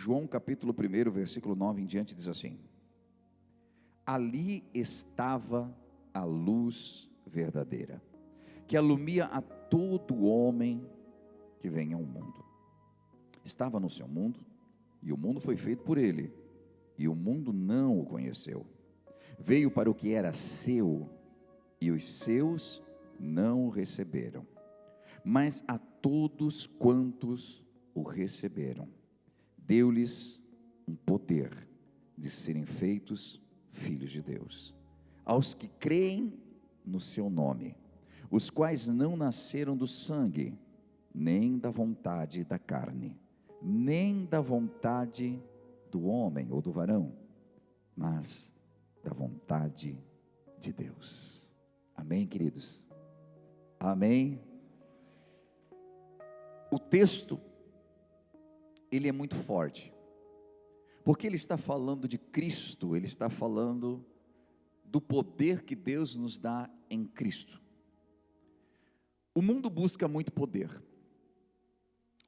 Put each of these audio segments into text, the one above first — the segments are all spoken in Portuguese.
João capítulo 1, versículo 9 em diante, diz assim: ali estava a luz verdadeira, que alumia a todo homem que vem ao mundo. Estava no seu mundo, e o mundo foi feito por ele, e o mundo não o conheceu. Veio para o que era seu, e os seus não o receberam. Mas a todos quantos o receberam, deu-lhes um poder de serem feitos filhos de Deus, aos que creem no seu nome, os quais não nasceram do sangue, nem da vontade da carne, nem da vontade do homem ou do varão, mas da vontade de Deus. Amém, queridos? Amém? O texto, ele é muito forte, porque ele está falando de Cristo, ele está falando do poder que Deus nos dá em Cristo. O mundo busca muito poder.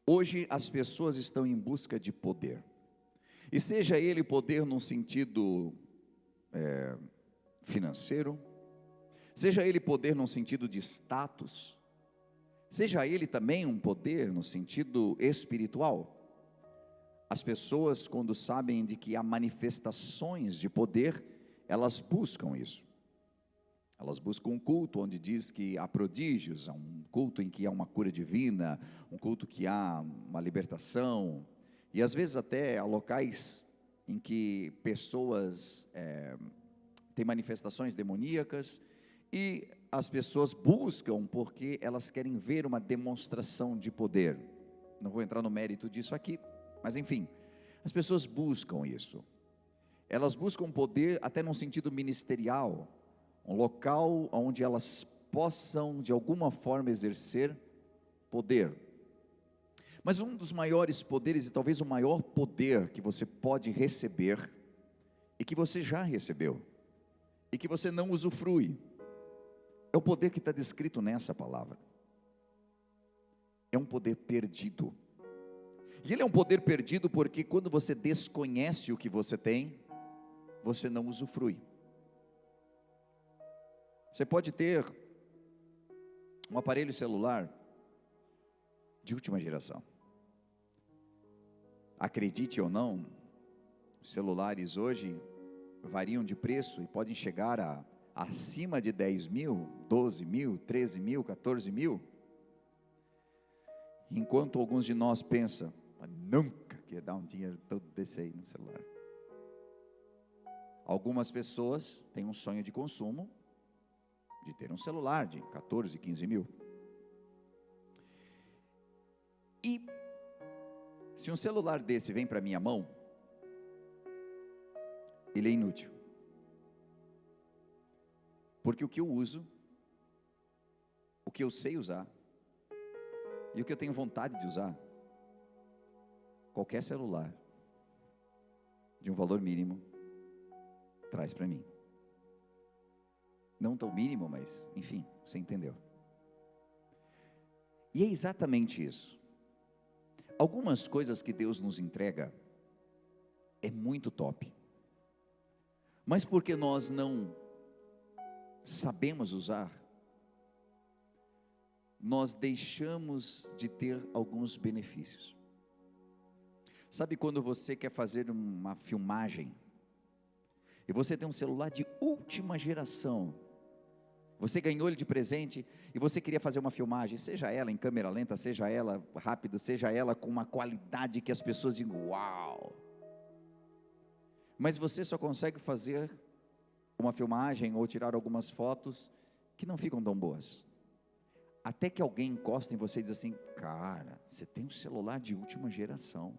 Hoje as pessoas estão em busca de poder, e seja ele poder num sentido financeiro, seja ele poder num sentido de status, seja ele também um poder no sentido espiritual. As pessoas, quando sabem de que há manifestações de poder, elas buscam isso. Elas buscam um culto onde diz que há prodígios, um culto em que há uma cura divina, um culto que há uma libertação, e às vezes até há locais em que pessoas têm manifestações demoníacas, e as pessoas buscam porque elas querem ver uma demonstração de poder. Não vou entrar no mérito disso aqui, mas enfim, as pessoas buscam isso. Elas buscam poder até num sentido ministerial, um local onde elas possam de alguma forma exercer poder. Mas um dos maiores poderes, e talvez o maior poder que você pode receber, e que você já recebeu, e que você não usufrui, é o poder que está descrito nessa palavra. É um poder perdido. E ele é um poder perdido porque quando você desconhece o que você tem, você não usufrui. Você pode ter um aparelho celular de última geração. Acredite ou não, os celulares hoje variam de preço e podem chegar a acima de 10 mil, 12 mil, 13 mil, 14 mil. Enquanto alguns de nós pensam, nunca que ia dar um dinheiro todo desse aí no celular. Algumas pessoas têm um sonho de consumo, de ter um celular de 14, 15 mil. E se um celular desse vem para minha mão, ele é inútil. Porque o que eu uso, o que eu sei usar, e o que eu tenho vontade de usar, qualquer celular, de um valor mínimo, traz para mim. Não tão mínimo, mas, enfim, você entendeu. E é exatamente isso. Algumas coisas que Deus nos entrega, é muito top. Mas porque nós não sabemos usar, nós deixamos de ter alguns benefícios. Sabe quando você quer fazer uma filmagem, e você tem um celular de última geração, você ganhou ele de presente, e você queria fazer uma filmagem, seja ela em câmera lenta, seja ela rápido, seja ela com uma qualidade que as pessoas digam, uau! Mas você só consegue fazer uma filmagem ou tirar algumas fotos que não ficam tão boas. Até que alguém encosta em você e diz assim, cara, você tem um celular de última geração.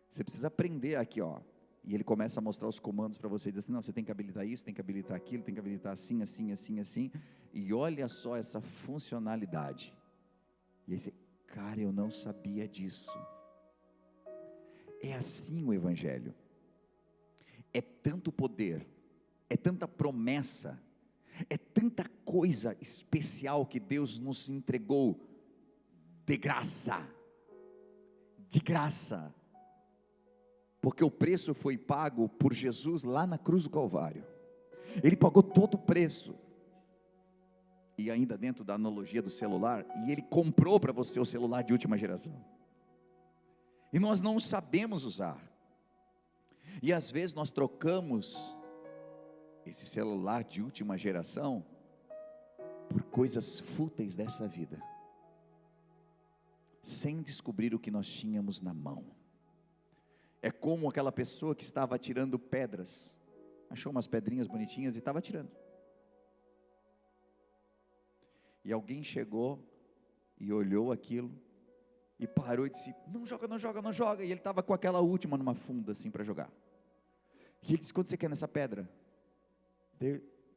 Você precisa aprender aqui, ó. E ele começa a mostrar os comandos para você, diz assim, não, você tem que habilitar isso, tem que habilitar aquilo, tem que habilitar assim, assim, assim, assim. E olha só essa funcionalidade. E aí você, cara, eu não sabia disso. É assim o Evangelho. É tanto poder, é tanta promessa, é tanta coisa especial que Deus nos entregou de graça, porque o preço foi pago por Jesus lá na cruz do Calvário. Ele pagou todo o preço. E ainda dentro da analogia do celular, e Ele comprou para você o celular de última geração. E nós não sabemos usar. E às vezes nós trocamos esse celular de última geração por coisas fúteis dessa vida, sem descobrir o que nós tínhamos na mão. É como aquela pessoa que estava atirando pedras, achou umas pedrinhas bonitinhas e estava atirando. E alguém chegou e olhou aquilo e parou e disse: não joga, não joga, não joga. E ele estava com aquela última numa funda assim para jogar. E ele disse: quanto você quer nessa pedra?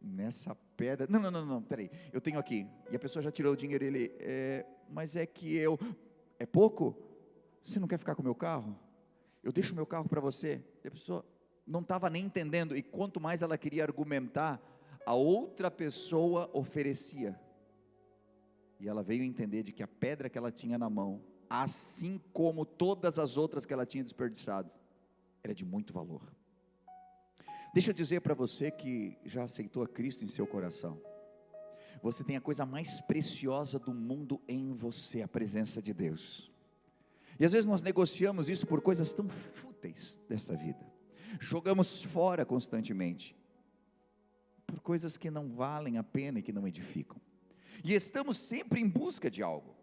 Nessa pedra? Não, peraí, eu tenho aqui. E a pessoa já tirou o dinheiro. Ele: mas é que é pouco? Você não quer ficar com o meu carro? Eu deixo o meu carro para você. E a pessoa não estava nem entendendo. E quanto mais ela queria argumentar, a outra pessoa oferecia. E ela veio entender de que a pedra que ela tinha na mão, assim como todas as outras que ela tinha desperdiçado, era de muito valor. Deixa eu dizer para você que já aceitou a Cristo em seu coração, você tem a coisa mais preciosa do mundo em você, a presença de Deus. E às vezes nós negociamos isso por coisas tão fúteis dessa vida, jogamos fora constantemente, por coisas que não valem a pena e que não edificam. E estamos sempre em busca de algo.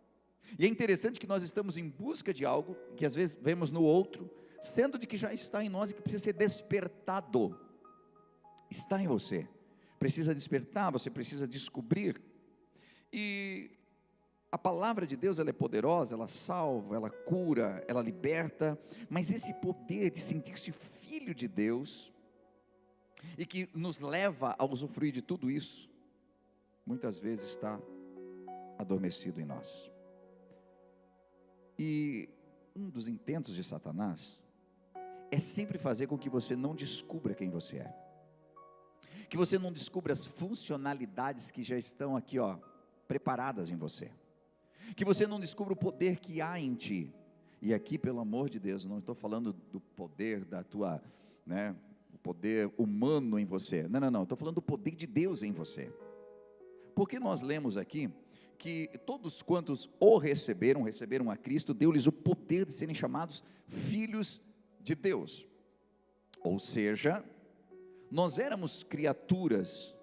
E é interessante que nós estamos em busca de algo que às vezes vemos no outro, sendo de que já está em nós e que precisa ser despertado. Está em você, precisa despertar, você precisa descobrir. E a palavra de Deus, ela é poderosa, ela salva, ela cura, ela liberta, mas esse poder de sentir-se filho de Deus, e que nos leva a usufruir de tudo isso, muitas vezes está adormecido em nós. E um dos intentos de Satanás é sempre fazer com que você não descubra quem você é, que você não descubra as funcionalidades que já estão aqui, preparadas em você, que você não descubra o poder que há em ti. E aqui, pelo amor de Deus, não estou falando do poder da tua, o poder humano em você, não, estou falando do poder de Deus em você. Porque nós lemos aqui que todos quantos o receberam a Cristo, deu-lhes o poder de serem chamados filhos de Deus. Ou seja, nós éramos criaturas,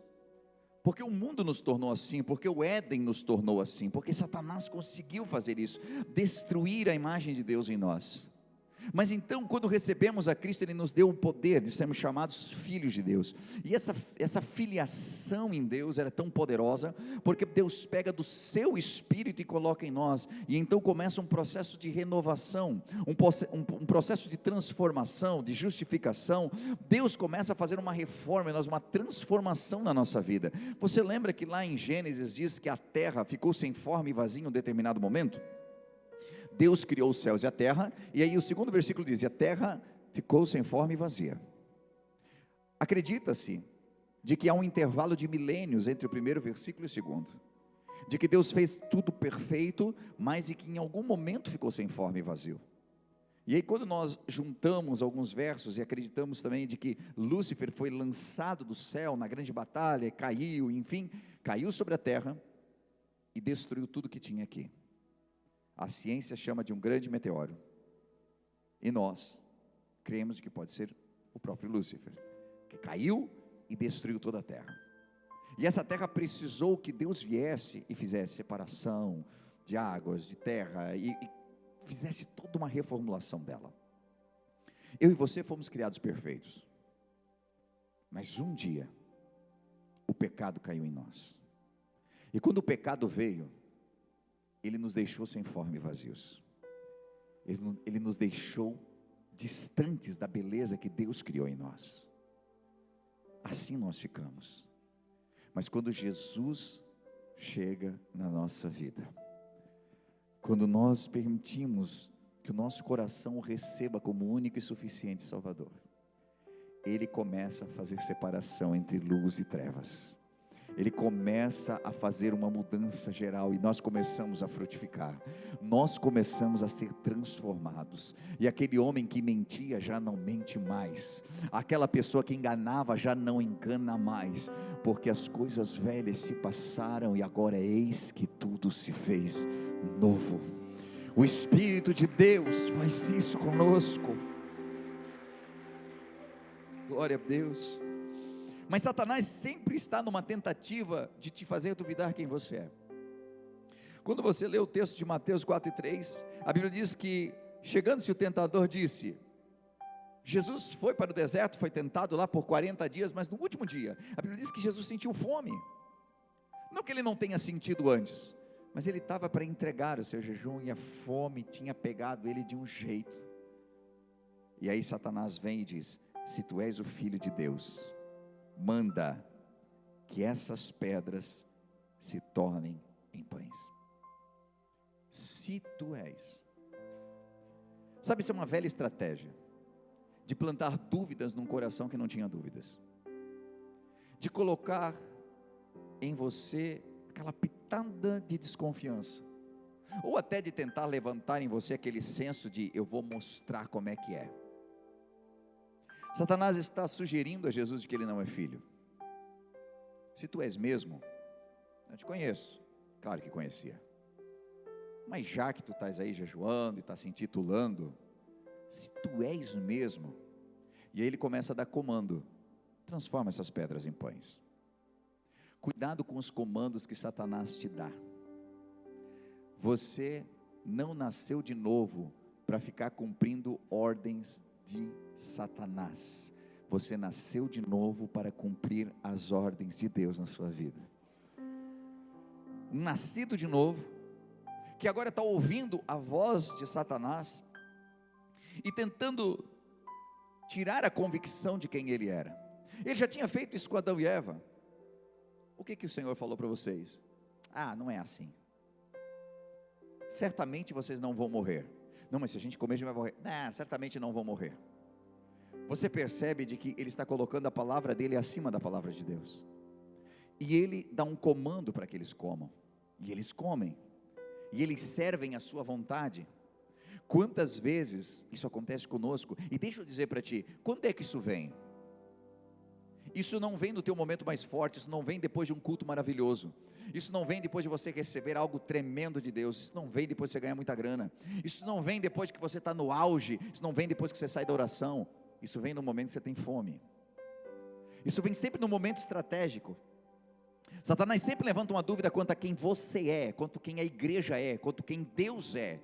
porque o mundo nos tornou assim, porque o Éden nos tornou assim, porque Satanás conseguiu fazer isso, destruir a imagem de Deus em nós. Mas então, quando recebemos a Cristo, Ele nos deu o poder de sermos chamados filhos de Deus. E essa filiação em Deus era tão poderosa, porque Deus pega do seu Espírito e coloca em nós. E então começa um processo de renovação, um processo de transformação, de justificação. Deus começa a fazer uma reforma em nós, uma transformação na nossa vida. Você lembra que lá em Gênesis diz que a terra ficou sem forma e vazia em um determinado momento? Deus criou os céus e a terra, e aí o segundo versículo diz: e a terra ficou sem forma e vazia. Acredita-se de que há um intervalo de milênios entre o primeiro versículo e o segundo, de que Deus fez tudo perfeito, mas de que em algum momento ficou sem forma e vazio. E aí quando nós juntamos alguns versos e acreditamos também de que Lúcifer foi lançado do céu na grande batalha, caiu, enfim, caiu sobre a terra e destruiu tudo que tinha aqui. A ciência chama de um grande meteoro, e nós cremos que pode ser o próprio Lúcifer, que caiu e destruiu toda a terra. E essa terra precisou que Deus viesse e fizesse separação de águas, de terra, e fizesse toda uma reformulação dela. Eu e você fomos criados perfeitos, mas um dia o pecado caiu em nós, e quando o pecado veio, ele nos deixou sem forma e vazios. Ele nos deixou distantes da beleza que Deus criou em nós. Assim nós ficamos. Mas quando Jesus chega na nossa vida, quando nós permitimos que o nosso coração o receba como único e suficiente Salvador, Ele começa a fazer separação entre luz e trevas. Ele começa a fazer uma mudança geral e nós começamos a frutificar, nós começamos a ser transformados, e aquele homem que mentia já não mente mais, aquela pessoa que enganava já não engana mais, porque as coisas velhas se passaram e agora eis que tudo se fez novo. O Espírito de Deus faz isso conosco, glória a Deus. Mas Satanás sempre está numa tentativa de te fazer duvidar quem você é. Quando você lê o texto de Mateus 4:3, a Bíblia diz que, chegando-se o tentador, disse: Jesus foi para o deserto, foi tentado lá por 40 dias, mas no último dia, a Bíblia diz que Jesus sentiu fome. Não que ele não tenha sentido antes, mas ele estava para entregar o seu jejum, e a fome tinha pegado ele de um jeito. E aí Satanás vem e diz: se tu és o Filho de Deus, manda que essas pedras se tornem em pães. Se tu és. Sabe, isso é uma velha estratégia de plantar dúvidas num coração que não tinha dúvidas, de colocar em você aquela pitada de desconfiança, ou até de tentar levantar em você aquele senso de eu vou mostrar como é que é. Satanás está sugerindo a Jesus de que ele não é filho. Se tu és mesmo, eu te conheço. Claro que conhecia, mas já que tu estás aí jejuando e está se intitulando, se tu és mesmo, e aí ele começa a dar comando: transforma essas pedras em pães. Cuidado com os comandos que Satanás te dá. Você não nasceu de novo para ficar cumprindo ordens de Satanás. Você nasceu de novo para cumprir as ordens de Deus na sua vida. Nascido de novo, que agora está ouvindo a voz de Satanás e tentando tirar a convicção de quem ele era. Ele já tinha feito isso com Adão e Eva. O que o Senhor falou para vocês? Não é assim. Certamente vocês não vão morrer. Não, mas se a gente comer, a gente vai morrer. Certamente não vão morrer. Você percebe de que ele está colocando a palavra dele acima da palavra de Deus, e ele dá um comando para que eles comam, e eles comem, e eles servem a sua vontade. Quantas vezes isso acontece conosco? E deixa eu dizer para ti, quando é que isso vem? Isso não vem no teu momento mais forte, isso não vem depois de um culto maravilhoso, isso não vem depois de você receber algo tremendo de Deus, isso não vem depois de você ganhar muita grana, isso não vem depois que você está no auge, isso não vem depois que você sai da oração, isso vem no momento que você tem fome, isso vem sempre no momento estratégico. Satanás sempre levanta uma dúvida quanto a quem você é, quanto quem a igreja é, quanto quem Deus é,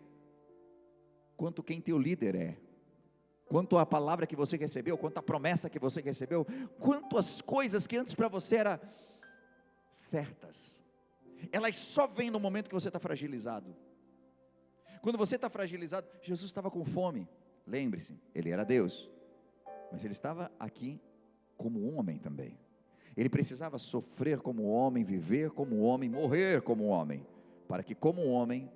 quanto quem teu líder é, quanto a palavra que você recebeu, quanto a promessa que você recebeu, quanto as coisas que antes para você eram certas, elas só vêm no momento que você está fragilizado. Quando você está fragilizado, Jesus estava com fome, lembre-se, ele era Deus, mas ele estava aqui como um homem também. Ele precisava sofrer como homem, viver como homem, morrer como homem, para que como homem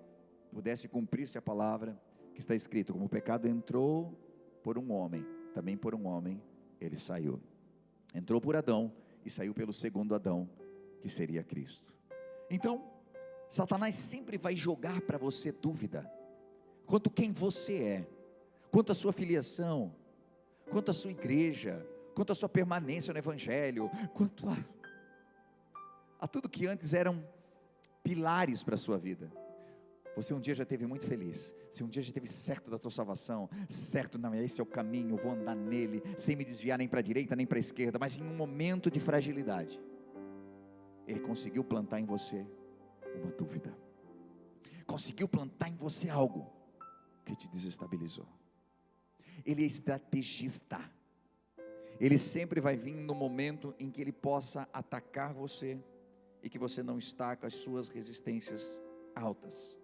pudesse cumprir-se a palavra que está escrito: como o pecado entrou por um homem, também por um homem ele saiu. Entrou por Adão e saiu pelo segundo Adão, que seria Cristo. Então, Satanás sempre vai jogar para você dúvida quanto quem você é, quanto a sua filiação, quanto a sua igreja, quanto a sua permanência no Evangelho, quanto a tudo que antes eram pilares para a sua vida. Você um dia já esteve muito feliz, você um dia já esteve certo da sua salvação, certo, não, esse é o caminho, eu vou andar nele, sem me desviar nem para a direita nem para a esquerda, mas em um momento de fragilidade, ele conseguiu plantar em você uma dúvida, conseguiu plantar em você algo que te desestabilizou. Ele é estrategista, ele sempre vai vir no momento em que ele possa atacar você, e que você não está com as suas resistências altas.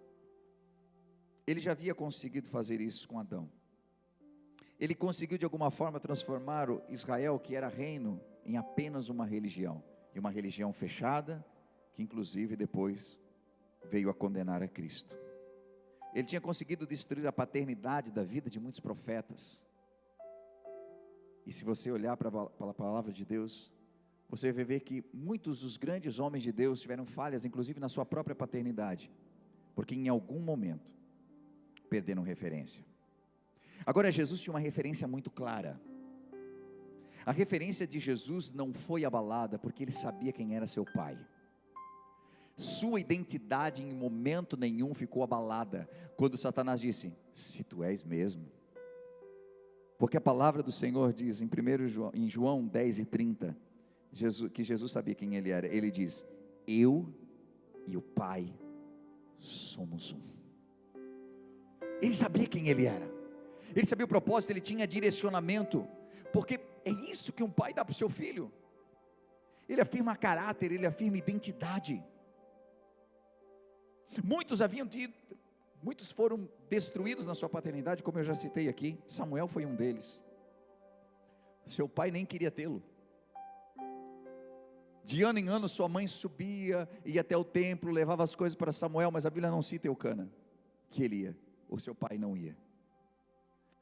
Ele já havia conseguido fazer isso com Adão. Ele conseguiu de alguma forma transformar o Israel, que era reino, em apenas uma religião, e uma religião fechada, que inclusive depois veio a condenar a Cristo. Ele tinha conseguido destruir a paternidade da vida de muitos profetas. E se você olhar para a palavra de Deus, você vai ver que muitos dos grandes homens de Deus tiveram falhas, inclusive na sua própria paternidade, porque em algum momento perderam referência. Agora, Jesus tinha uma referência muito clara. A referência de Jesus não foi abalada, porque ele sabia quem era seu pai. Sua identidade em momento nenhum ficou abalada, quando Satanás disse: se tu és mesmo. Porque a palavra do Senhor diz, em João 10:30, que Jesus sabia quem ele era. Ele diz: eu e o Pai somos um. Ele sabia quem ele era, ele sabia o propósito, ele tinha direcionamento, porque é isso que um pai dá para o seu filho. Ele afirma caráter, ele afirma identidade. Muitos foram destruídos na sua paternidade, como eu já citei aqui. Samuel foi um deles. Seu pai nem queria tê-lo. De ano em ano sua mãe subia, ia até o templo, levava as coisas para Samuel, mas a Bíblia não cita Eucana, que ele ia, o seu pai não ia.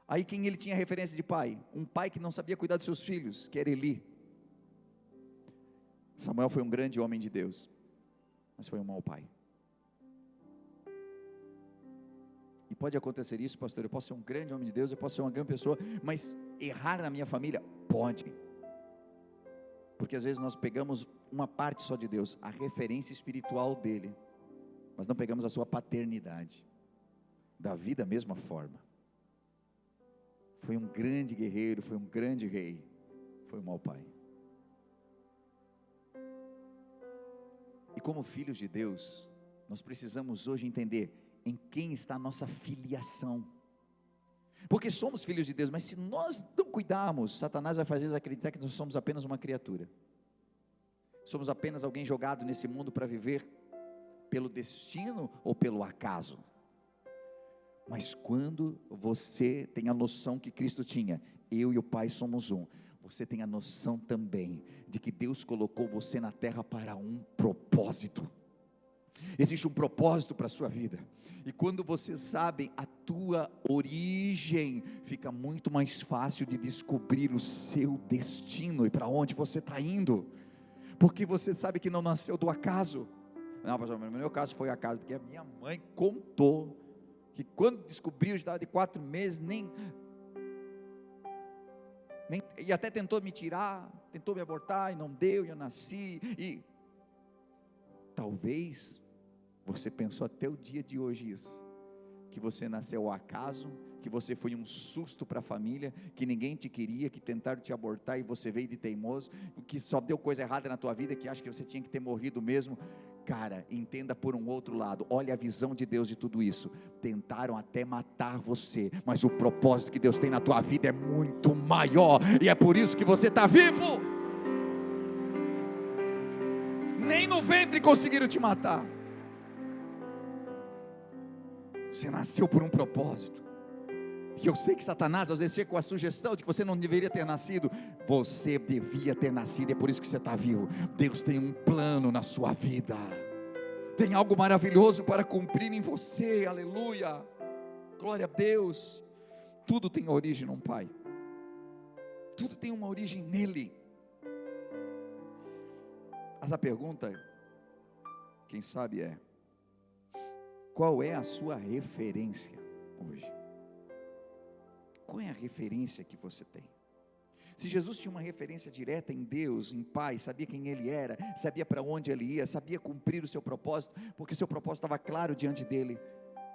Aí quem ele tinha referência de pai? Um pai que não sabia cuidar dos seus filhos, que era Eli. Samuel foi um grande homem de Deus, mas foi um mau pai. E pode acontecer isso, pastor, eu posso ser um grande homem de Deus, eu posso ser uma grande pessoa, mas errar na minha família? Pode. Porque às vezes nós pegamos uma parte só de Deus, a referência espiritual dele, mas não pegamos a sua paternidade. Davi da mesma forma. Foi um grande guerreiro, foi um grande rei, foi um mau pai. E como filhos de Deus, nós precisamos hoje entender em quem está a nossa filiação. Porque somos filhos de Deus, mas se nós não cuidarmos, Satanás vai fazer acreditar que nós somos apenas uma criatura. Somos apenas alguém jogado nesse mundo para viver pelo destino ou pelo acaso. Mas quando você tem a noção que Cristo tinha, eu e o Pai somos um, você tem a noção também de que Deus colocou você na terra para um propósito. Existe um propósito para a sua vida, e quando você sabe a tua origem, fica muito mais fácil de descobrir o seu destino e para onde você está indo, porque você sabe que não nasceu do acaso. Não, pastor, no meu caso foi acaso, porque a minha mãe contou, que quando descobriu, eu estava de 4 meses, e até tentou me tirar, tentou me abortar, e não deu, e eu nasci, e talvez você pensou até o dia de hoje isso, que você nasceu ao acaso, que você foi um susto para a família, que ninguém te queria, que tentaram te abortar e você veio de teimoso, que só deu coisa errada na tua vida, que acha que você tinha que ter morrido mesmo. Cara, entenda por um outro lado, olha a visão de Deus de tudo isso. Tentaram até matar você, mas o propósito que Deus tem na tua vida é muito maior, e é por isso que você está vivo. Nem no ventre conseguiram te matar. Você nasceu por um propósito. E eu sei que Satanás às vezes chega com a sugestão de que você não deveria ter nascido. Você devia ter nascido, e é por isso que você está vivo. Deus tem um plano na sua vida, tem algo maravilhoso para cumprir em você. Aleluia, glória a Deus. Tudo tem origem num pai, tudo tem uma origem nele. Mas a pergunta, quem sabe, é: qual é a sua referência hoje? Qual é a referência que você tem? Se Jesus tinha uma referência direta em Deus, em Pai, sabia quem Ele era, sabia para onde Ele ia, sabia cumprir o seu propósito, porque o seu propósito estava claro diante dEle.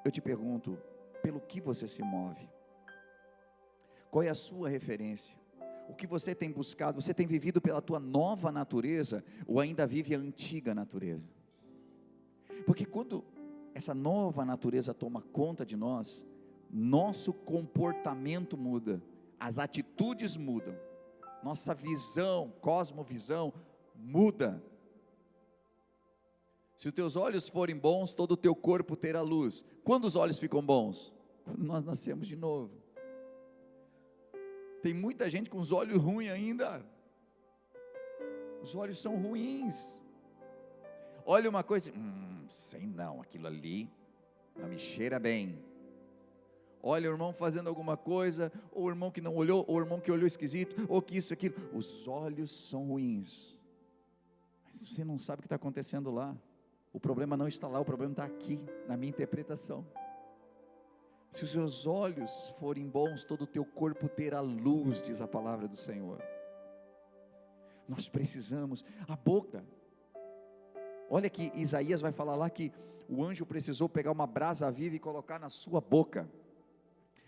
Eu te pergunto, pelo que você se move? Qual é a sua referência? O que você tem buscado? Você tem vivido pela tua nova natureza, ou ainda vive a antiga natureza? Porque quando essa nova natureza toma conta de nós, nosso comportamento muda, as atitudes mudam, nossa visão, cosmovisão muda. Se os teus olhos forem bons, todo o teu corpo terá luz. Quando os olhos ficam bons? Quando nós nascemos de novo. Tem muita gente com os olhos ruins ainda. Os olhos são ruins. Olha uma coisa, sei não, aquilo ali não me cheira bem. Olha o irmão fazendo alguma coisa, ou o irmão que não olhou, ou o irmão que olhou esquisito, ou que isso, aquilo. Os olhos são ruins. Você não sabe o que está acontecendo lá. O problema não está lá, o problema está aqui, na minha interpretação. Se os seus olhos forem bons, todo o teu corpo terá luz, diz a palavra do Senhor. Nós precisamos, a boca. Olha que Isaías vai falar lá que o anjo precisou pegar uma brasa viva e colocar na sua boca,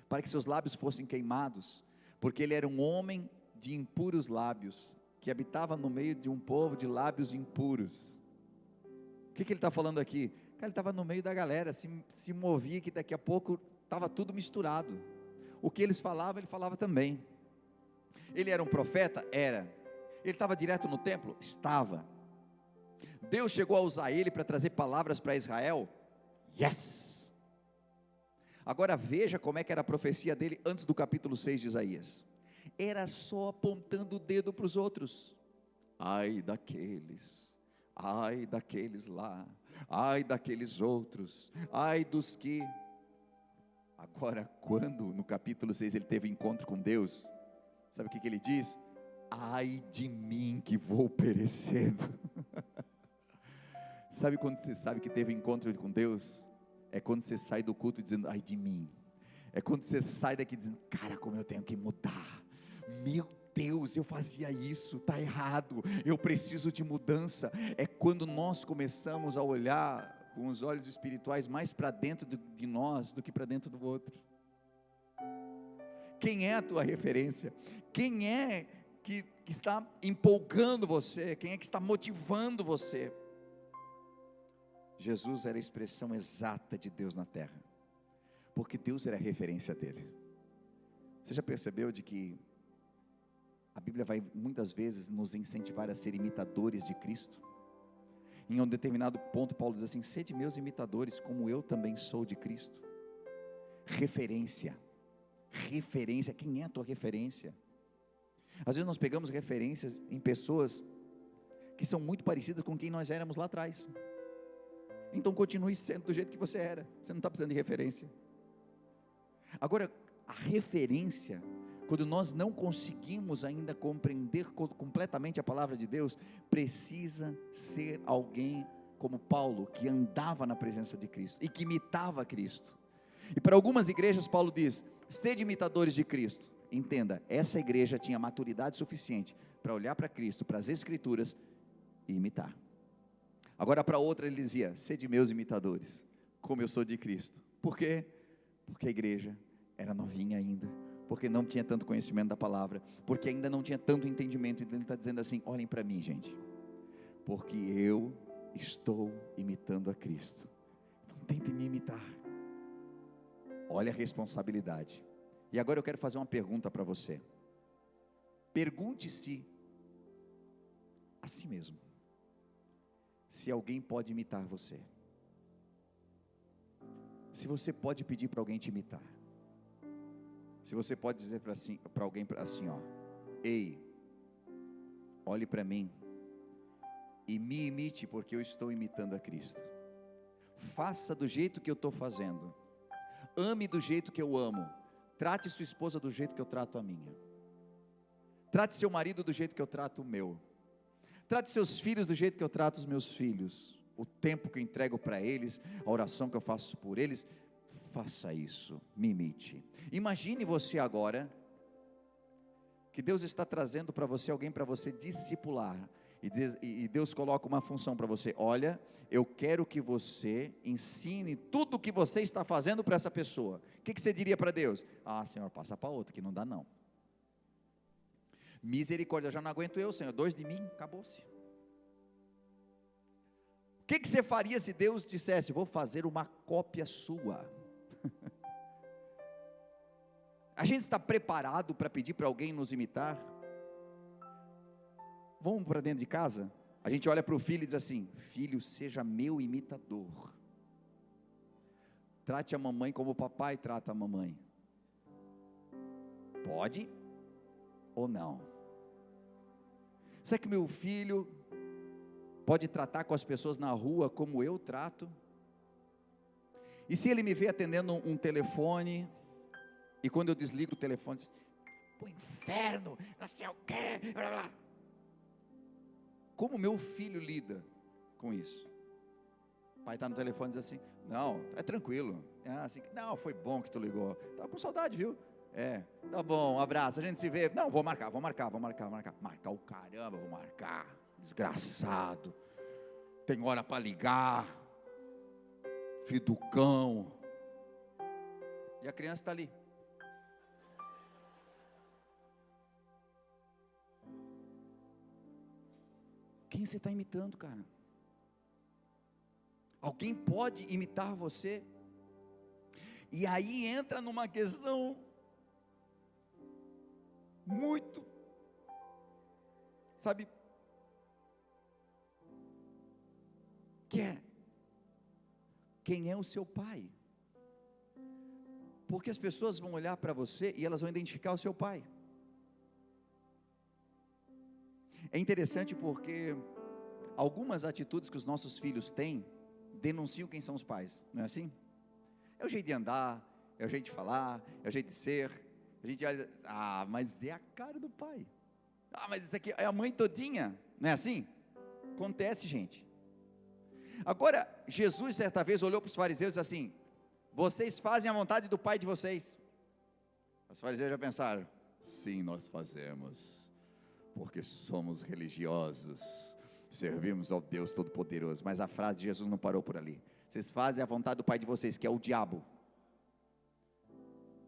para que seus lábios fossem queimados, porque ele era um homem de impuros lábios, que habitava no meio de um povo de lábios impuros. O que ele está falando aqui? Cara, ele estava no meio da galera, se movia, que daqui a pouco estava tudo misturado. O que eles falavam, ele falava também. Ele era um profeta? Era. Ele estava direto no templo? Estava. Deus chegou a usar ele para trazer palavras para Israel? Yes. Agora veja como é que era a profecia dele antes do capítulo 6 de Isaías. Era só apontando o dedo para os outros. Ai daqueles lá, ai daqueles outros, ai dos que... Agora, quando no capítulo 6 ele teve encontro com Deus, sabe o que ele diz? Ai de mim que vou perecendo. Sabe quando você sabe que teve encontro com Deus? É quando você sai do culto dizendo, ai de mim. É quando você sai daqui dizendo, cara, como eu tenho que mudar. Meu Deus, eu fazia isso, está errado, eu preciso de mudança. É quando nós começamos a olhar com os olhos espirituais mais para dentro de nós do que para dentro do outro. Quem é a tua referência? Quem é que está empolgando você? Quem é que está motivando você? Jesus era a expressão exata de Deus na terra, porque Deus era a referência dele. Você já percebeu de que a Bíblia vai muitas vezes nos incentivar a ser imitadores de Cristo? Em um determinado ponto Paulo diz assim, sede meus imitadores, como eu também sou de Cristo. Referência, quem é a tua referência? Às vezes nós pegamos referências em pessoas que são muito parecidas com quem nós éramos lá atrás. Então continue sendo do jeito que você era, você não está precisando de referência. Agora, a referência, quando nós não conseguimos ainda compreender completamente a palavra de Deus, precisa ser alguém como Paulo, que andava na presença de Cristo, e que imitava Cristo. E para algumas igrejas Paulo diz, sede imitadores de Cristo. Entenda, essa igreja tinha maturidade suficiente para olhar para Cristo, para as Escrituras e imitar. Agora para outra ele dizia, sede meus imitadores, como eu sou de Cristo. Por quê? Porque a igreja era novinha ainda, porque não tinha tanto conhecimento da palavra, porque ainda não tinha tanto entendimento. Então ele está dizendo assim, olhem para mim gente, porque eu estou imitando a Cristo, então tentem me imitar. Olha a responsabilidade. E agora eu quero fazer uma pergunta para você. Pergunte-se a si mesmo, se alguém pode imitar você, se você pode pedir para alguém te imitar, se você pode dizer para alguém assim, ó, ei, olhe para mim e me imite, porque eu estou imitando a Cristo. Faça do jeito que eu estou fazendo, ame do jeito que eu amo, trate sua esposa do jeito que eu trato a minha, trate seu marido do jeito que eu trato o meu, trate seus filhos do jeito que eu trato os meus filhos, o tempo que eu entrego para eles, a oração que eu faço por eles. Faça isso, me imite. Imagine você agora, que Deus está trazendo para você alguém para você discipular, e Deus coloca uma função para você, olha, eu quero que você ensine tudo o que você está fazendo para essa pessoa. O que você diria para Deus? Ah Senhor, passa para outro, que não dá não. Misericórdia, já não aguento eu Senhor, 2 de mim, acabou-se. O que você faria se Deus dissesse, vou fazer uma cópia sua? A gente está preparado para pedir para alguém nos imitar? Vamos para dentro de casa? A gente olha para o filho e diz assim, filho, seja meu imitador, trate a mamãe como o papai trata a mamãe. Pode ou não? Será que meu filho pode tratar com as pessoas na rua como eu trato? E se ele me vê atendendo um telefone, e quando eu desligo o telefone, diz, o inferno, não sei o quê, blá, blá. como meu filho lida com isso? O pai está no telefone e diz assim: não, é tranquilo. Assim, não, foi bom que tu ligou. Estava com saudade, viu? Tá bom, um abraço, a gente se vê. Não, vou marcar. Marcar o caramba, vou marcar. Desgraçado. Tem hora para ligar. Filho do cão. E a criança está ali. Quem você está imitando, cara? Alguém pode imitar você? E aí entra numa questão muito, sabe, que é: quem é o seu pai? Porque as pessoas vão olhar para você e elas vão identificar o seu pai. É interessante porque algumas atitudes que os nossos filhos têm denunciam quem são os pais, não é assim? É o jeito de andar, é o jeito de falar, é o jeito de ser. A gente olha, mas é a cara do pai. Mas isso aqui é a mãe todinha, não é assim? Acontece, gente. Agora, Jesus certa vez olhou para os fariseus e disse assim: vocês fazem a vontade do pai de vocês. Os fariseus já pensaram: sim, nós fazemos, porque somos religiosos, servimos ao Deus Todo-Poderoso. Mas a frase de Jesus não parou por ali. Vocês fazem a vontade do pai de vocês, que é o diabo.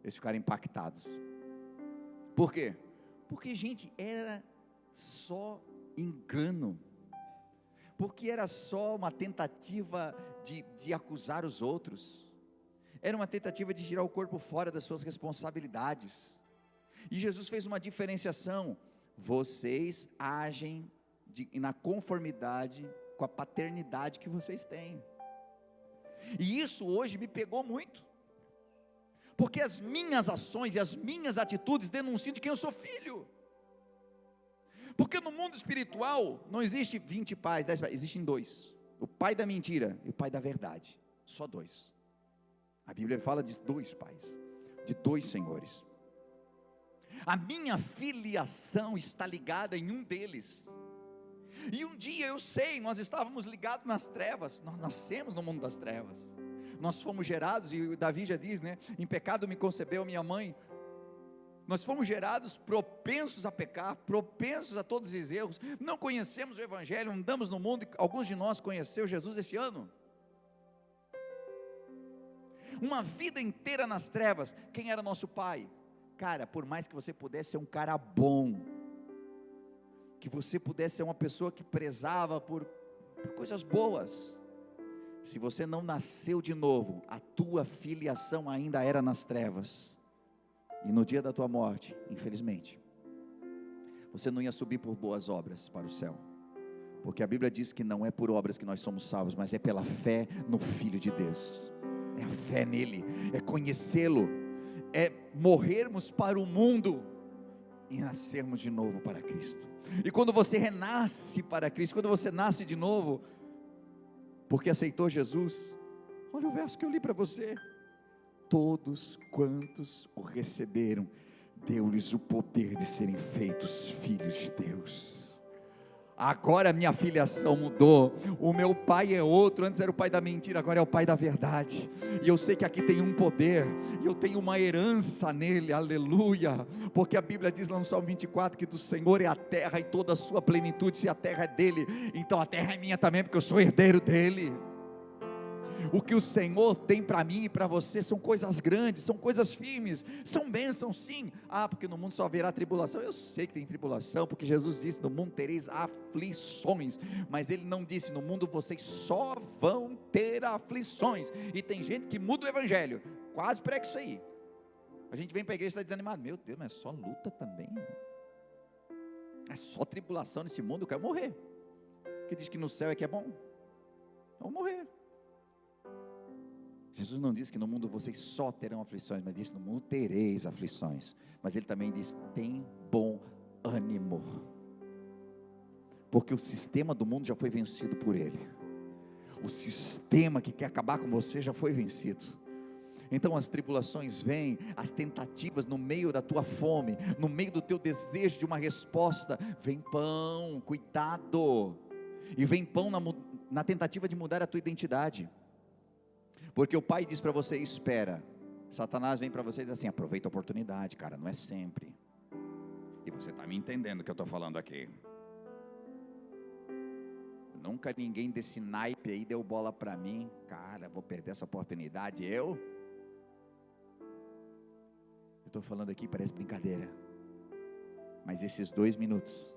Eles ficaram impactados. Por quê? Porque, gente, era só engano. Porque era só uma tentativa de acusar os outros. Era uma tentativa de tirar o corpo fora das suas responsabilidades. E Jesus fez uma diferenciação: vocês agem na conformidade com a paternidade que vocês têm. E isso hoje me pegou muito, porque as minhas ações e as minhas atitudes denunciam de quem eu sou filho. Porque no mundo espiritual não existe 20 pais, 10 pais, existem dois: o pai da mentira e o pai da verdade. Só dois. A Bíblia fala de dois pais, de dois senhores. A minha filiação está ligada em um deles. E um dia eu sei, nós estávamos ligados nas trevas. Nós nascemos no mundo das trevas. Nós fomos gerados, e Davi já diz, né? Em pecado me concebeu minha mãe. Nós fomos gerados propensos a pecar, propensos a todos os erros. Não conhecemos o Evangelho, andamos no mundo. Alguns de nós conheceram Jesus esse ano. Uma vida inteira nas trevas. Quem era nosso pai? Cara, por mais que você pudesse ser um cara bom, que você pudesse ser uma pessoa que prezava por coisas boas, se você não nasceu de novo, a tua filiação ainda era nas trevas. E no dia da tua morte, infelizmente, você não ia subir por boas obras para o céu. Porque a Bíblia diz que não é por obras que nós somos salvos, mas é pela fé no Filho de Deus. É a fé nele, é conhecê-lo, é morrermos para o mundo e nascermos de novo para Cristo. E quando você renasce para Cristo, quando você nasce de novo, porque aceitou Jesus, olha o verso que eu li para você: todos quantos o receberam, deu-lhes o poder de serem feitos filhos de Deus. Agora a minha filiação mudou. O meu pai é outro. Antes era o pai da mentira, agora é o pai da verdade. E eu sei que aqui tem um poder, e eu tenho uma herança nele, aleluia. Porque a Bíblia diz lá no Salmo 24 que do Senhor é a terra e toda a sua plenitude. Se a terra é dele, então a terra é minha também, porque eu sou herdeiro dele. O que o Senhor tem para mim e para você são coisas grandes, são coisas firmes, são bênçãos sim. Porque no mundo só haverá tribulação. Eu sei que tem tribulação, porque Jesus disse: no mundo tereis aflições. Mas Ele não disse: no mundo vocês só vão ter aflições. E tem gente que muda o Evangelho, quase prega isso aí. A gente vem para a igreja e está desanimado: meu Deus, mas é só luta também, é só tribulação nesse mundo, eu quero morrer. Que diz que no céu é que é bom, eu vou morrer. Jesus não disse que no mundo vocês só terão aflições, mas disse: no mundo tereis aflições. Mas Ele também diz: tem bom ânimo, porque o sistema do mundo já foi vencido por Ele. O sistema que quer acabar com você já foi vencido. Então as tribulações vêm, as tentativas no meio da tua fome, no meio do teu desejo de uma resposta, vem pão, cuidado, e vem pão na tentativa de mudar a tua identidade, porque o pai diz para você: espera. Satanás vem para você e diz assim: aproveita a oportunidade, cara, não é sempre. E você está me entendendo o que eu estou falando aqui. Nunca ninguém desse naipe aí deu bola para mim, cara, vou perder essa oportunidade, eu estou falando aqui, parece brincadeira, mas esses 2 minutos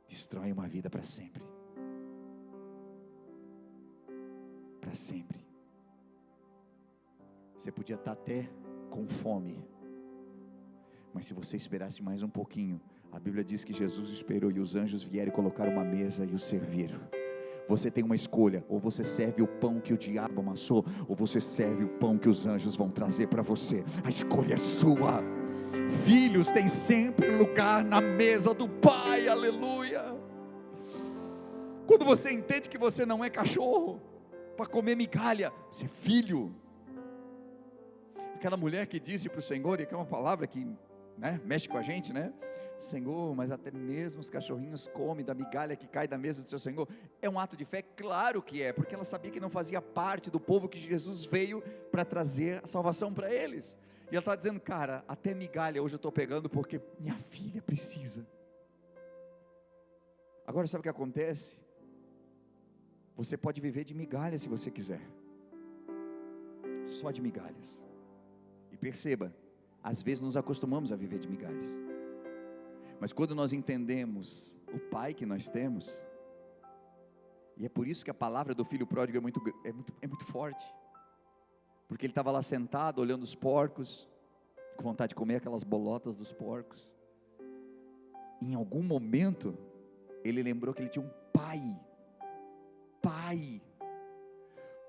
destroem uma vida para sempre. Para sempre. Você podia estar até com fome, mas se você esperasse mais um pouquinho, a Bíblia diz que Jesus esperou e os anjos vieram e colocaram uma mesa e o serviram. Você tem uma escolha: ou você serve o pão que o diabo amassou, ou você serve o pão que os anjos vão trazer para você. A escolha é sua. Filhos têm sempre lugar na mesa do Pai, aleluia. Quando você entende que você não é cachorro para comer migalha, você é filho. Aquela mulher que disse para o Senhor, e que é uma palavra que mexe com a gente, Senhor, mas até mesmo os cachorrinhos comem da migalha que cai da mesa do seu Senhor. É um ato de fé? Claro que é, porque ela sabia que não fazia parte do povo que Jesus veio para trazer a salvação para eles. E ela está dizendo: cara, até migalha hoje eu estou pegando porque minha filha precisa. Agora sabe o que acontece? Você pode viver de migalhas se você quiser, só de migalhas. E perceba, às vezes nos acostumamos a viver de migalhas, mas quando nós entendemos o Pai que nós temos, e é por isso que a palavra do filho pródigo é muito forte, porque ele estava lá sentado olhando os porcos, com vontade de comer aquelas bolotas dos porcos. Em algum momento ele lembrou que ele tinha um pai.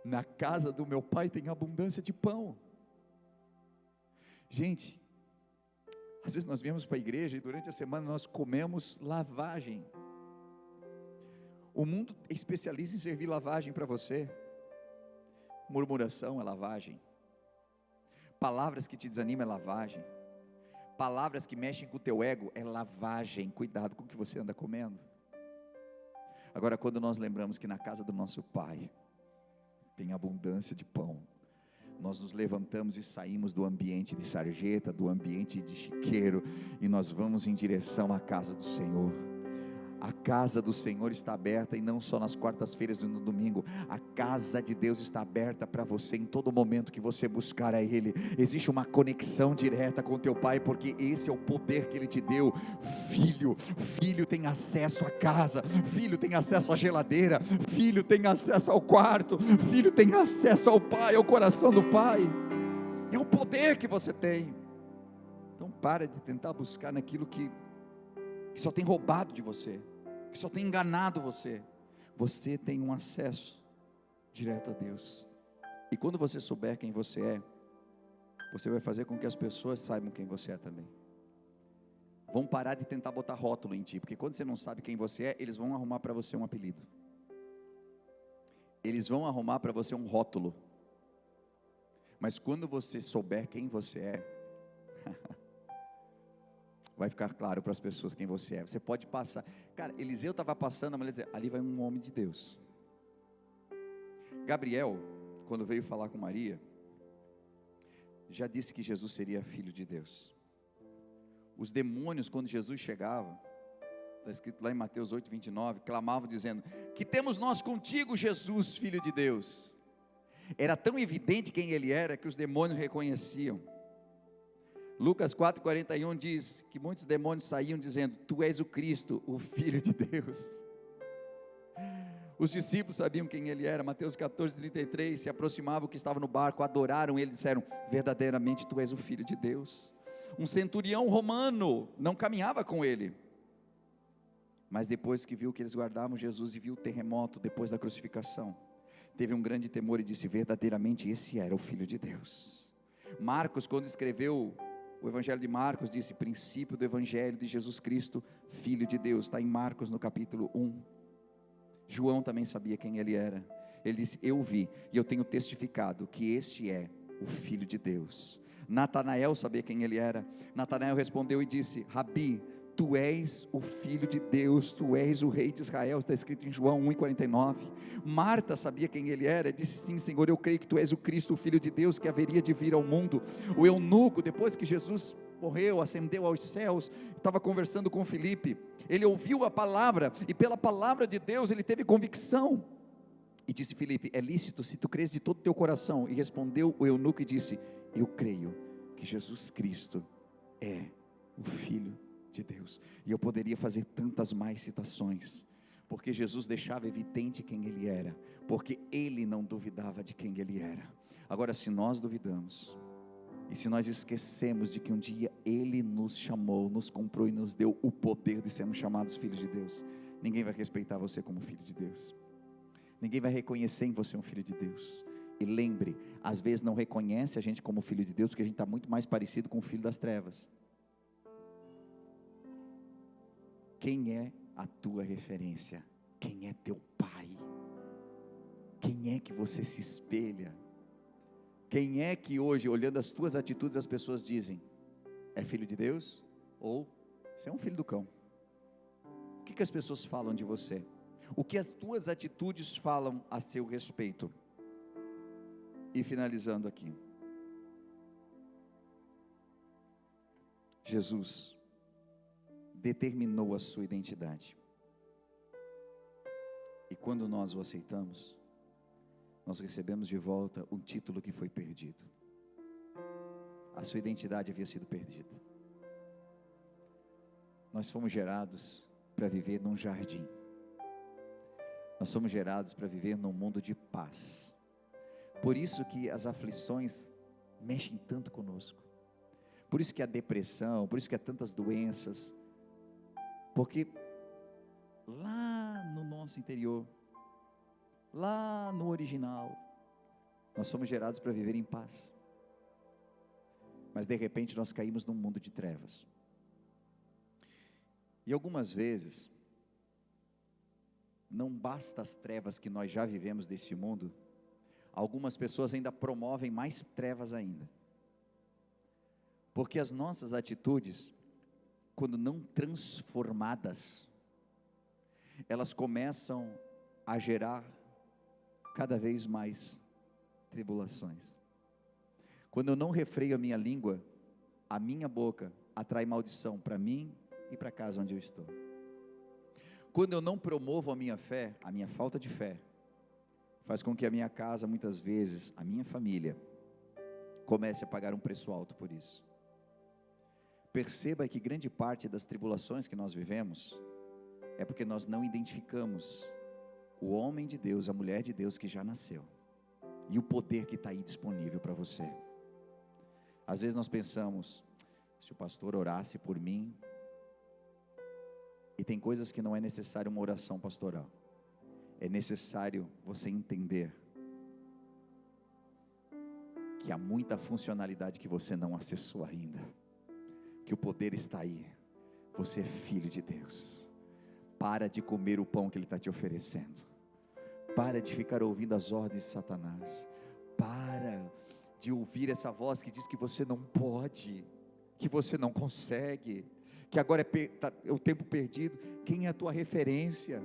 Na casa do meu pai tem abundância de pão. Gente, às vezes nós viemos para a igreja e durante a semana nós comemos lavagem. O mundo é especialista em servir lavagem para você. Murmuração é lavagem. Palavras que te desanimam é lavagem. Palavras que mexem com o teu ego é lavagem. Cuidado com o que você anda comendo. Agora, quando nós lembramos que na casa do nosso Pai tem abundância de pão, nós nos levantamos e saímos do ambiente de sarjeta, do ambiente de chiqueiro, e nós vamos em direção à casa do Senhor. A casa do Senhor está aberta, e não só nas quartas-feiras e no domingo. A casa de Deus está aberta para você em todo momento que você buscar a Ele. Existe uma conexão direta com o teu Pai, porque esse é o poder que Ele te deu. Filho tem acesso à casa, filho tem acesso à geladeira, filho tem acesso ao quarto, filho tem acesso ao Pai, ao coração do Pai. É o poder que você tem. Então para de tentar buscar naquilo que só tem roubado de você, que só tem enganado você. Você tem um acesso direto a Deus, e quando você souber quem você é, você vai fazer com que as pessoas saibam quem você é também. Vão parar de tentar botar rótulo em ti, porque quando você não sabe quem você é, eles vão arrumar para você um apelido, eles vão arrumar para você um rótulo. Mas quando você souber quem você é, vai ficar claro para as pessoas quem você é. Você pode passar. Cara, Eliseu estava passando, a mulher dizia: ali vai um homem de Deus. Gabriel, quando veio falar com Maria, já disse que Jesus seria filho de Deus. Os demônios, quando Jesus chegava, está escrito lá em Mateus 8:29, clamavam dizendo: que temos nós contigo, Jesus, filho de Deus. Era tão evidente quem ele era, que os demônios reconheciam. Lucas 4:41 diz que muitos demônios saíam dizendo: tu és o Cristo, o Filho de Deus. Os discípulos sabiam quem ele era. Mateus 14:33, se aproximavam o que estava no barco, adoraram ele, disseram: verdadeiramente tu és o Filho de Deus. Um centurião romano não caminhava com ele, mas depois que viu que eles guardavam Jesus e viu o terremoto depois da crucificação, teve um grande temor e disse: verdadeiramente esse era o Filho de Deus. Marcos, quando escreveu o Evangelho de Marcos, disse: princípio do Evangelho de Jesus Cristo, Filho de Deus. Está em Marcos no capítulo 1. João também sabia quem ele era. Ele disse: eu vi e eu tenho testificado que este é o Filho de Deus. Natanael sabia quem ele era. Natanael respondeu e disse: Rabi, tu és o Filho de Deus, tu és o Rei de Israel, está escrito em João 1,49. Marta sabia quem ele era, disse: sim, Senhor, eu creio que tu és o Cristo, o Filho de Deus, que haveria de vir ao mundo. O eunuco, depois que Jesus morreu, ascendeu aos céus, estava conversando com Filipe, ele ouviu a palavra, e pela palavra de Deus, ele teve convicção, e disse: Filipe, é lícito se tu crês de todo o teu coração. E respondeu o eunuco e disse: eu creio que Jesus Cristo é o Filho de Deus. E eu poderia fazer tantas mais citações, porque Jesus deixava evidente quem ele era, porque ele não duvidava de quem ele era. Agora, se nós duvidamos, e se nós esquecemos de que um dia ele nos chamou, nos comprou e nos deu o poder de sermos chamados filhos de Deus, ninguém vai respeitar você como filho de Deus, ninguém vai reconhecer em você um filho de Deus. E lembre, às vezes não reconhece a gente como filho de Deus, porque a gente está muito mais parecido com o filho das trevas. Quem é a tua referência? Quem é teu pai? Quem é que você se espelha? Quem é que hoje, olhando as tuas atitudes, as pessoas dizem: é filho de Deus? Ou você é um filho do cão? O que as pessoas falam de você? O que as tuas atitudes falam a seu respeito? E finalizando aqui, Jesus determinou a sua identidade, e quando nós o aceitamos, nós recebemos de volta um título que foi perdido. A sua identidade havia sido perdida. Nós fomos gerados para viver num jardim, nós somos gerados para viver num mundo de paz. Por isso que as aflições mexem tanto conosco, por isso que a depressão, por isso que há tantas doenças, porque lá no nosso interior, lá no original, nós somos gerados para viver em paz, mas de repente nós caímos num mundo de trevas. E algumas vezes, não basta as trevas que nós já vivemos desse mundo, algumas pessoas ainda promovem mais trevas ainda, porque as nossas atitudes, quando não transformadas, elas começam a gerar cada vez mais tribulações. Quando eu não refreio a minha língua, a minha boca atrai maldição para mim e para a casa onde eu estou. Quando eu não promovo a minha fé, a minha falta de fé, faz com que a minha casa, muitas vezes, a minha família, comece a pagar um preço alto por isso. Perceba que grande parte das tribulações que nós vivemos, é porque nós não identificamos o homem de Deus, a mulher de Deus que já nasceu, e o poder que está aí disponível para você. Às vezes nós pensamos: se o pastor orasse por mim, e tem coisas que não é necessário uma oração pastoral, é necessário você entender que há muita funcionalidade que você não acessou ainda, que o poder está aí. Você é filho de Deus. Para de comer o pão que Ele está te oferecendo, para de ficar ouvindo as ordens de Satanás, para de ouvir essa voz que diz que você não pode, que você não consegue, que agora é o tempo perdido. Quem é a tua referência?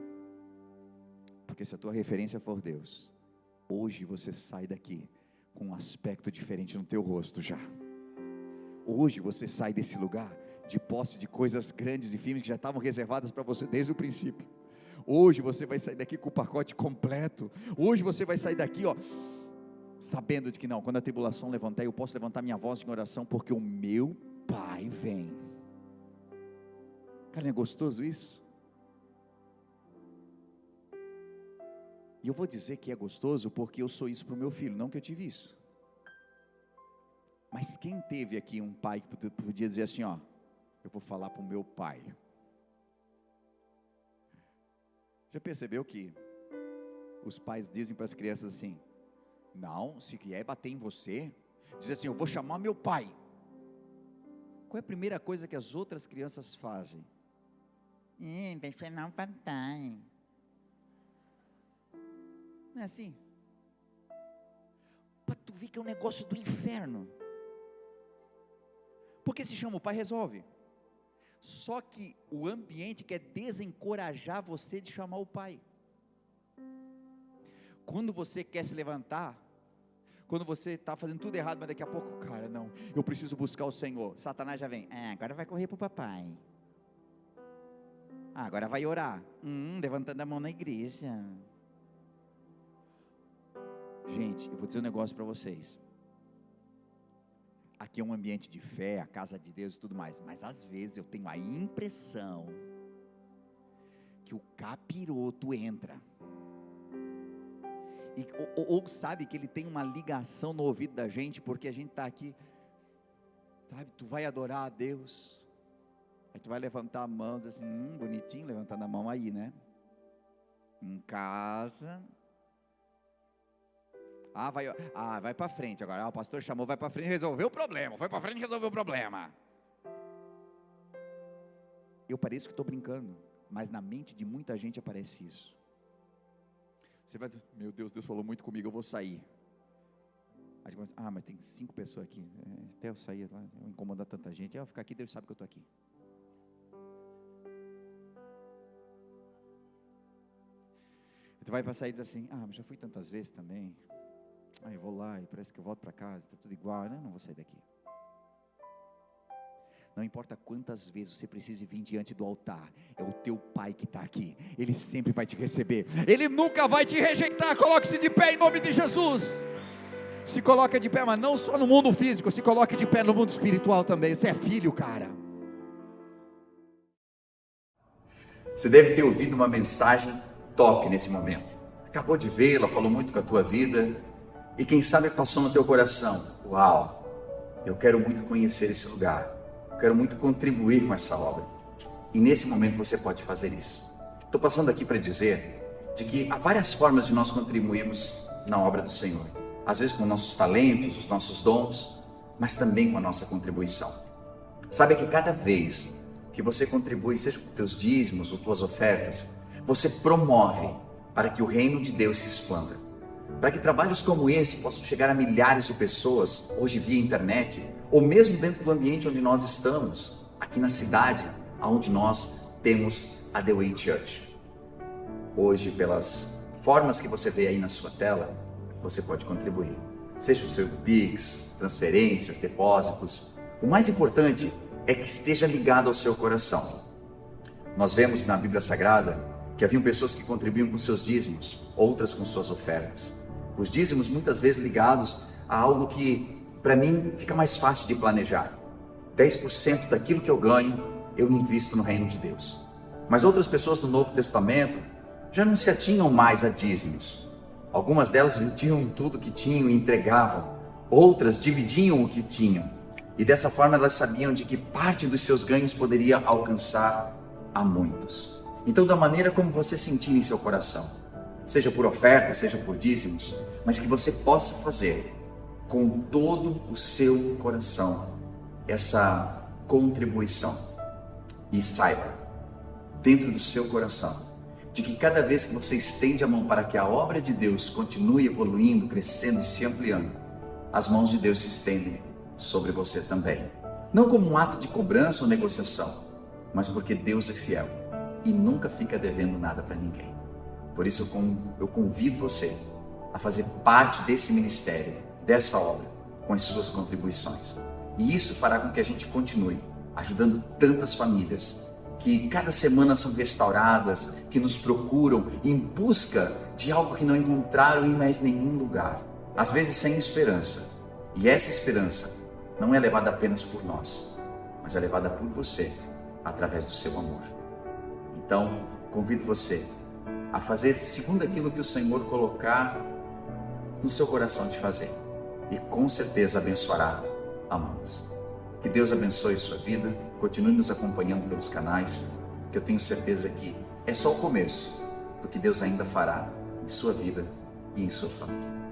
Porque se a tua referência for Deus, hoje você sai daqui com um aspecto diferente no teu rosto já. Hoje você sai desse lugar de posse de coisas grandes e firmes que já estavam reservadas para você desde o princípio. Hoje você vai sair daqui com o pacote completo. Hoje você vai sair daqui, sabendo de que não, quando a tribulação levantar, eu posso levantar minha voz em oração, porque o meu Pai vem. Cara, não é gostoso isso? E eu vou dizer que é gostoso porque eu sou isso para o meu filho, não que eu tive isso. Mas quem teve aqui um pai que podia dizer assim, eu vou falar para o meu pai? Já percebeu que os pais dizem para as crianças assim: não, se vier bater em você, diz assim, eu vou chamar meu pai. Qual é a primeira coisa que as outras crianças fazem? Deixa não papai. Não é assim? Para tu vê que é um negócio do inferno. Porque se chama o pai, resolve. Só que o ambiente quer desencorajar você de chamar o pai. Quando você quer se levantar, quando você está fazendo tudo errado, mas daqui a pouco, cara, não, eu preciso buscar o Senhor. Satanás já vem, agora vai correr para o papai. Agora vai orar, levantando a mão na igreja. Gente, eu vou dizer um negócio para vocês. Aqui é um ambiente de fé, a casa de Deus e tudo mais, mas às vezes eu tenho a impressão que o capiroto entra, ou sabe que ele tem uma ligação no ouvido da gente, porque a gente está aqui, sabe, tu vai adorar a Deus, aí tu vai levantar a mão, diz assim, bonitinho levantando a mão aí, né, em casa... vai para frente agora, o pastor chamou, vai para frente, resolveu o problema, foi para frente e resolveu o problema. Eu pareço que estou brincando, mas na mente de muita gente aparece isso. Você vai, meu Deus, Deus falou muito comigo, eu vou sair. Aí você começa, mas tem 5 pessoas aqui, até eu sair lá, eu incomodar tanta gente, eu ficar aqui, Deus sabe que eu estou aqui. Tu vai para sair e diz assim, mas já fui tantas vezes também. Eu vou lá e parece que eu volto para casa, está tudo igual, não vou sair daqui. Não importa quantas vezes você precise vir diante do altar, é o teu pai que está aqui, ele sempre vai te receber, ele nunca vai te rejeitar. Coloque-se de pé em nome de Jesus. Se coloca de pé, mas não só no mundo físico, se coloque de pé no mundo espiritual também. Você é filho, cara. Você deve ter ouvido uma mensagem top nesse momento, acabou de vê-la, falou muito com a tua vida, e quem sabe passou no teu coração, uau, eu quero muito conhecer esse lugar, eu quero muito contribuir com essa obra, e nesse momento você pode fazer isso. Estou passando aqui para dizer, de que há várias formas de nós contribuirmos na obra do Senhor, às vezes com nossos talentos, os nossos dons, mas também com a nossa contribuição. Sabe que cada vez que você contribui, seja com teus dízimos ou tuas ofertas, você promove para que o reino de Deus se expanda, para que trabalhos como esse possam chegar a milhares de pessoas, hoje via internet, ou mesmo dentro do ambiente onde nós estamos, aqui na cidade, onde nós temos a The Way Church. Hoje, pelas formas que você vê aí na sua tela, você pode contribuir, seja o seu Pix, transferências, depósitos. O mais importante é que esteja ligado ao seu coração. Nós vemos na Bíblia Sagrada que haviam pessoas que contribuíam com seus dízimos, outras com suas ofertas. Os dízimos muitas vezes ligados a algo que, para mim, fica mais fácil de planejar. 10% daquilo que eu ganho, eu invisto no reino de Deus. Mas outras pessoas do Novo Testamento já não se atinham mais a dízimos. Algumas delas vendiam tudo que tinham e entregavam. Outras dividiam o que tinham. E dessa forma elas sabiam de que parte dos seus ganhos poderia alcançar a muitos. Então, da maneira como você sentir em seu coração, seja por oferta, seja por dízimos, mas que você possa fazer com todo o seu coração essa contribuição. E saiba, dentro do seu coração, de que cada vez que você estende a mão para que a obra de Deus continue evoluindo, crescendo e se ampliando, as mãos de Deus se estendem sobre você também. Não como um ato de cobrança ou negociação, mas porque Deus é fiel e nunca fica devendo nada para ninguém. Por isso eu convido você a fazer parte desse ministério, dessa obra, com as suas contribuições. E isso fará com que a gente continue ajudando tantas famílias que cada semana são restauradas, que nos procuram em busca de algo que não encontraram em mais nenhum lugar, às vezes sem esperança. E essa esperança não é levada apenas por nós, mas é levada por você, através do seu amor. Então, convido você a fazer segundo aquilo que o Senhor colocar no seu coração de fazer, e com certeza abençoará a muitos. Que Deus abençoe sua vida, continue nos acompanhando pelos canais, que eu tenho certeza que é só o começo do que Deus ainda fará em sua vida e em sua família.